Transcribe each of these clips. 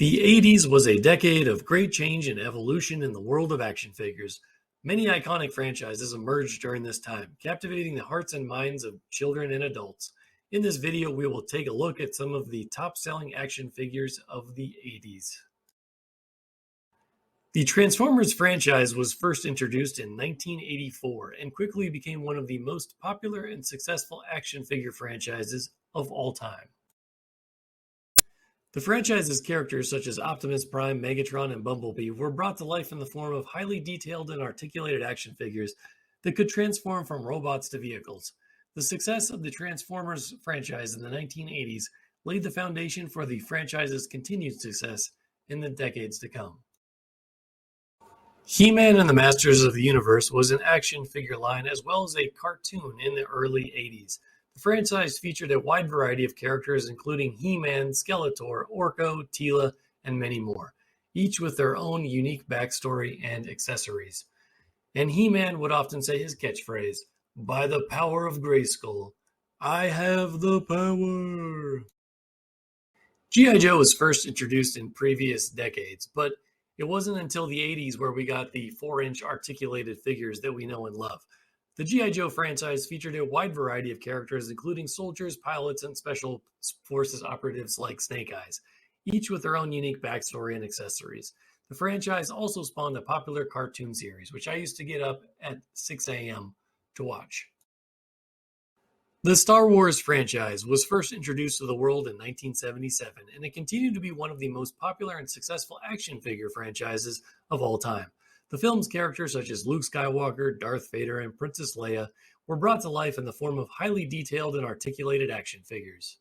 The 80s was a decade of great change and evolution in the world of action figures. Many iconic franchises emerged during this time, captivating the hearts and minds of children and adults. In this video, we will take a look at some of the top-selling action figures of the 80s. The Transformers franchise was first introduced in 1984 and quickly became one of the most popular and successful action figure franchises of all time. The franchise's characters such as Optimus Prime, Megatron, and Bumblebee were brought to life in the form of highly detailed and articulated action figures that could transform from robots to vehicles. The success of the Transformers franchise in the 1980s laid the foundation for the franchise's continued success in the decades to come. He-Man and the Masters of the Universe was an action figure line as well as a cartoon in the early 80s. The franchise featured a wide variety of characters including He-Man, Skeletor, Orko, Teela, and many more, each with their own unique backstory and accessories. And He-Man would often say his catchphrase, "By the power of Grayskull, I have the power." G.I. Joe was first introduced in previous decades, but it wasn't until the 80s where we got the 4-inch articulated figures that we know and love. The G.I. Joe franchise featured a wide variety of characters, including soldiers, pilots, and special forces operatives like Snake Eyes, each with their own unique backstory and accessories. The franchise also spawned a popular cartoon series, which I used to get up at 6 a.m. to watch. The Star Wars franchise was first introduced to the world in 1977, and it continued to be one of the most popular and successful action figure franchises of all time. The film's characters such as Luke Skywalker, Darth Vader, and Princess Leia were brought to life in the form of highly detailed and articulated action figures.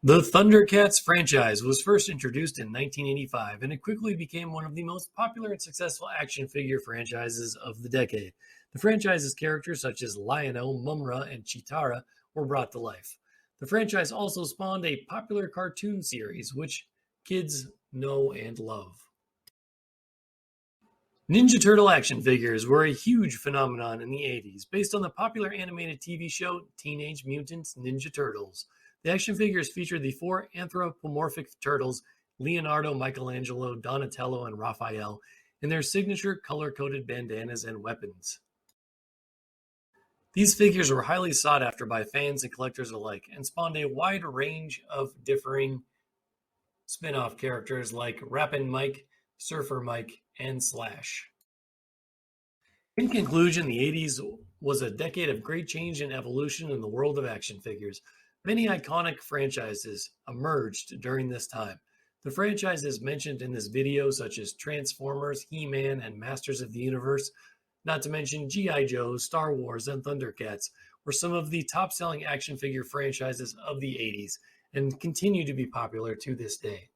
The Thundercats franchise was first introduced in 1985, and it quickly became one of the most popular and successful action figure franchises of the decade. The franchise's characters such as Lion-O, Mumra, and Cheetara were brought to life. The franchise also spawned a popular cartoon series, which kids know and love. Ninja Turtle action figures were a huge phenomenon in the 80s, based on the popular animated TV show Teenage Mutant Ninja Turtles. The action figures featured the 4 anthropomorphic turtles, Leonardo, Michelangelo, Donatello, and Raphael, in their signature color-coded bandanas and weapons. These figures were highly sought after by fans and collectors alike, and spawned a wide range of differing spin-off characters like Rappin' Mike, Surfer Mike, and Slash. In conclusion, the 80s was a decade of great change and evolution in the world of action figures. Many iconic franchises emerged during this time. The franchises mentioned in this video, such as Transformers, He-Man, and Masters of the Universe, not to mention G.I. Joe, Star Wars, and Thundercats, were some of the top-selling action figure franchises of the 80s and continue to be popular to this day.